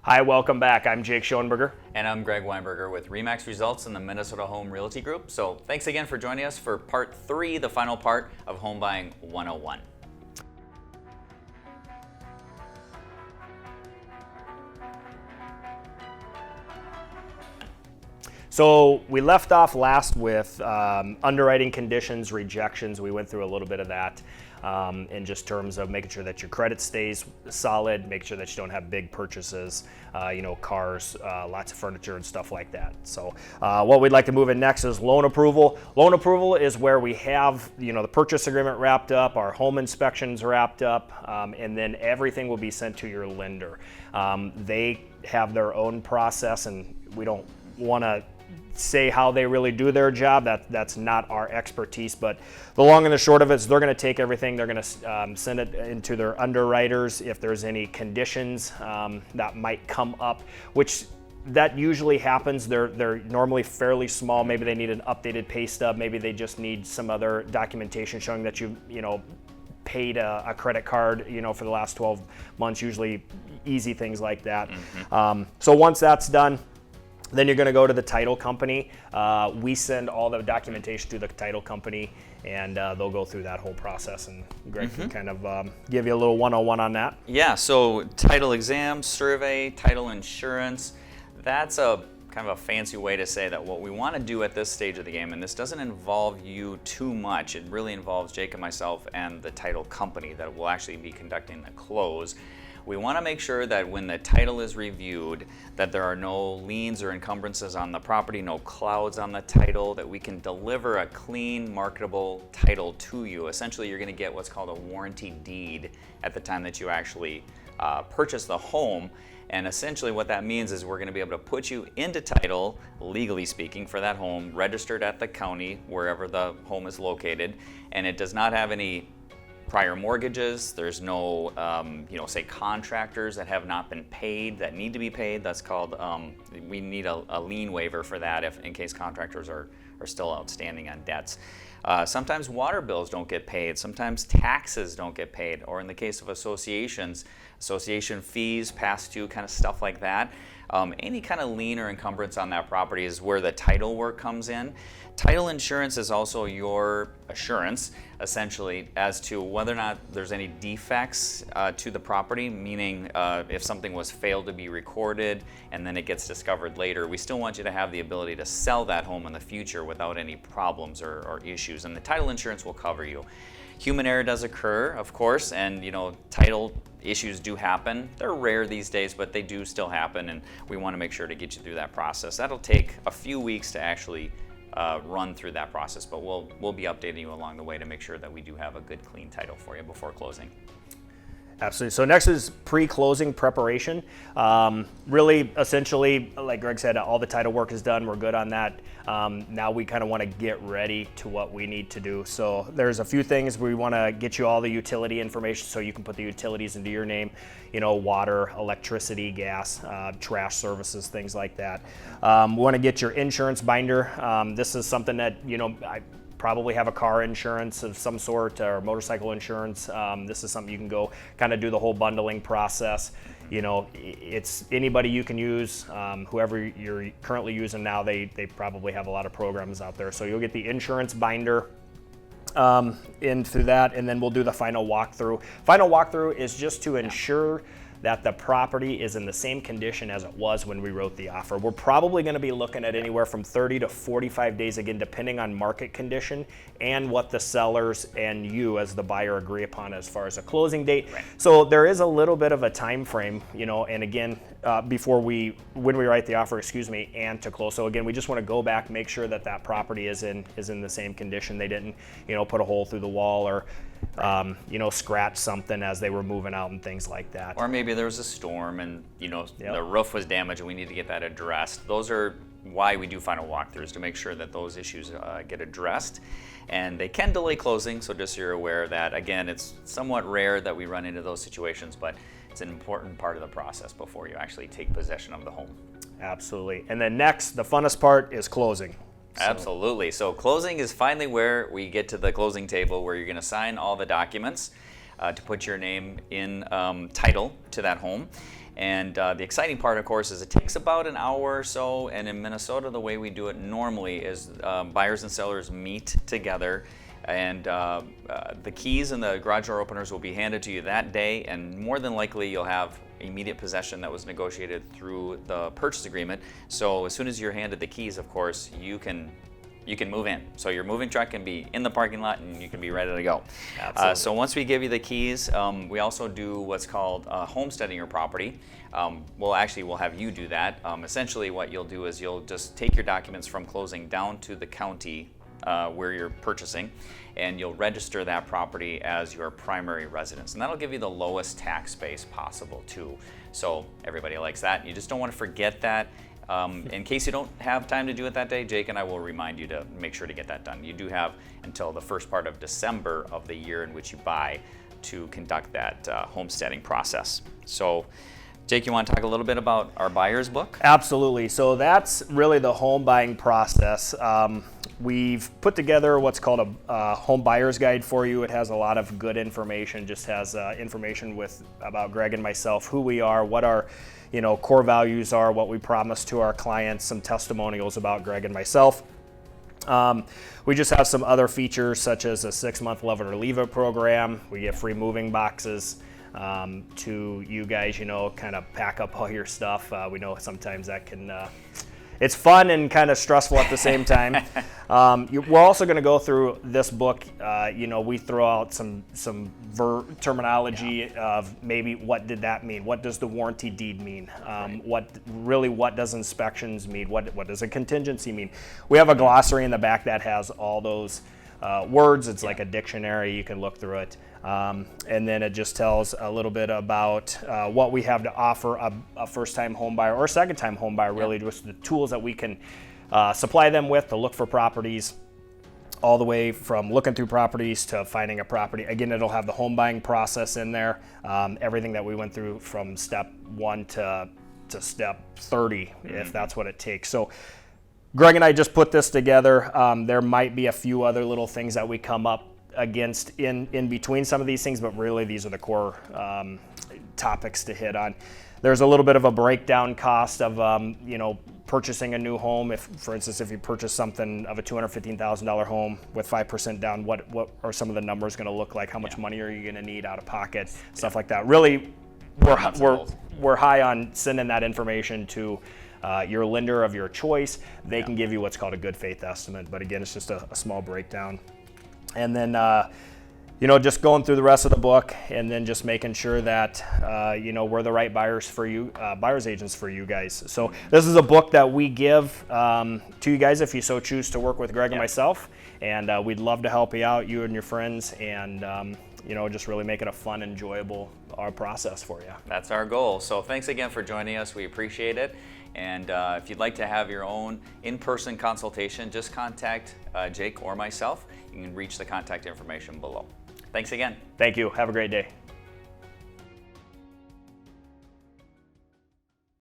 Hi, welcome back. I'm Jake Schoenberger. And I'm Greg Weinberger with RE/MAX Results in the Minnesota Home Realty Group. So thanks again for joining us for part 3, the final part of Home Buying 101. So we left off last with underwriting conditions, rejections. We went through a little bit of that in just terms of making sure that your credit stays solid, make sure that you don't have big purchases, cars, lots of furniture and stuff like that. So what we'd like to move in next is loan approval. Loan approval is where we have the purchase agreement wrapped up, our home inspections wrapped up, and then everything will be sent to your lender. They have their own process, and we don't want to say how they really do their job. That's not our expertise, but the long and the short of it is they're going to take everything, they're going to send it into their underwriters if there's any conditions that might come up, which that usually happens. They're normally fairly small. Maybe they need an updated pay stub, maybe they just need some other documentation showing that you paid a credit card for the last 12 months, usually easy things like that. So once that's done, then you're going to go to the title company. We send all the documentation to the title company, and they'll go through that whole process. And Greg can kind of give you a little one-on-one on that. Yeah, so title exam, survey, title insurance, that's a kind of a fancy way to say that what we want to do at this stage of the game, and this doesn't involve you too much, it really involves Jake and myself and the title company that will actually be conducting the close. We want to make sure that when the title is reviewed, that there are no liens or encumbrances on the property, no clouds on the title, that we can deliver a clean, marketable title to you. Essentially, you're going to get what's called a warranty deed at the time that you actually purchase the home. And essentially what that means is we're going to be able to put you into title, legally speaking, for that home, registered at the county, wherever the home is located, and it does not have any prior mortgages. There's no, say contractors that have not been paid that need to be paid. That's called, we need a lien waiver for that in case contractors are still outstanding on debts. Sometimes water bills don't get paid. Sometimes taxes don't get paid. Or in the case of associations, association fees, past due, kind of stuff like that. Any kind of lien or encumbrance on that property is where the title work comes in. Title insurance is also your assurance, essentially, as to whether or not there's any defects to the property, meaning if something was failed to be recorded and then it gets discovered later, we still want you to have the ability to sell that home in the future without any problems or issues, and the title insurance will cover you. Human error does occur, of course, and title issues do happen. They're rare these days, but they do still happen, and we want to make sure to get you through that process. That'll take a few weeks to actually run through that process, but we'll be updating you along the way to make sure that we do have a good, clean title for you before closing. Absolutely. So next is pre-closing preparation. Really, essentially, like Greg said, all the title work is done. We're good on that. Now we kind of want to get ready to what we need to do. So there's a few things. We want to get you all the utility information so you can put the utilities into your name, water, electricity, gas, trash services, things like that. We want to get your insurance binder. This is something that, I probably have a car insurance of some sort or motorcycle insurance. This is something you can go kind of do the whole bundling process. It's anybody you can use, whoever you're currently using now, they probably have a lot of programs out there. So you'll get the insurance binder into that, and then we'll do the final walkthrough. Final walkthrough is just to ensure that the property is in the same condition as it was when we wrote the offer. We're probably going to be looking at anywhere from 30 to 45 days, again, depending on market condition and what the sellers and you as the buyer agree upon as far as a closing date. Right. So there is a little bit of a time frame, and again, when we write the offer, and to close. So again, we just want to go back, make sure that property is in the same condition. They didn't, put a hole through the wall or scratch something as they were moving out and things like that. Or maybe there was a storm and the roof was damaged and we need to get that addressed. Those are why we do final walkthroughs, to make sure that those issues get addressed. And they can delay closing, so just so you're aware of that. Again, it's somewhat rare that we run into those situations, but it's an important part of the process before you actually take possession of the home. Absolutely. And then next, the funnest part is closing. Absolutely. So closing is finally where we get to the closing table, where you're going to sign all the documents to put your name in title to that home. And the exciting part, of course, is it takes about an hour or so. And in Minnesota, the way we do it normally is buyers and sellers meet together, and the keys and the garage door openers will be handed to you that day. And more than likely, you'll have immediate possession that was negotiated through the purchase agreement. So as soon as you're handed the keys, of course, you can move in. So your moving truck can be in the parking lot and you can be ready to go. Absolutely. So once we give you the keys, we also do what's called homesteading your property. We'll have you do that. Essentially what you'll do is you'll just take your documents from closing down to the county where you're purchasing, and you'll register that property as your primary residence. And that'll give you the lowest tax base possible too. So everybody likes that. You just don't want to forget that. In case you don't have time to do it that day, Jake and I will remind you to make sure to get that done. You do have until the first part of December of the year in which you buy to conduct that homesteading process. So, Jake, you want to talk a little bit about our buyer's book? Absolutely. So that's really the home buying process. We've put together what's called a home buyer's guide for you. It has a lot of good information, just has information about Greg and myself, who we are, what our core values are, what we promise to our clients, some testimonials about Greg and myself. We just have some other features such as a 6-month love it or leave it program. We get free moving boxes to you guys, kind of pack up all your stuff. We know sometimes that can, it's fun and kind of stressful at the same time. We're also going to go through this book. We throw out some terminology of maybe what did that mean? What does the warranty deed mean? What does inspections mean? What does a contingency mean? We have a glossary in the back that has all those words. It's like a dictionary. You can look through it. And then it just tells a little bit about what we have to offer a first-time home buyer or second-time home buyer, really, just the tools that we can supply them with to look for properties, all the way from looking through properties to finding a property. Again, it'll have the home buying process in there, everything that we went through from step 1 to step 30, if that's what it takes. So Greg and I just put this together. There might be a few other little things that we come up against in between some of these things, but really these are the core topics to hit on. There's a little bit of a breakdown cost of purchasing a new home. If, for instance, if you purchase something of a $215,000 home with 5% down, what are some of the numbers going to look like? How much money are you going to need out of pocket? Stuff like that. Really, we're high on sending that information to your lender of your choice. They can give you what's called a good faith estimate, but again, it's just a small breakdown. And then, just going through the rest of the book, and then just making sure that, we're the right buyer's agents for you guys. So this is a book that we give to you guys if you so choose to work with Greg and myself. And we'd love to help you out, you and your friends, and, just really make it a fun, enjoyable process for you. That's our goal. So thanks again for joining us. We appreciate it. And if you'd like to have your own in-person consultation, just contact Jake or myself. You can reach the contact information below. Thanks again. Thank you. Have a great day.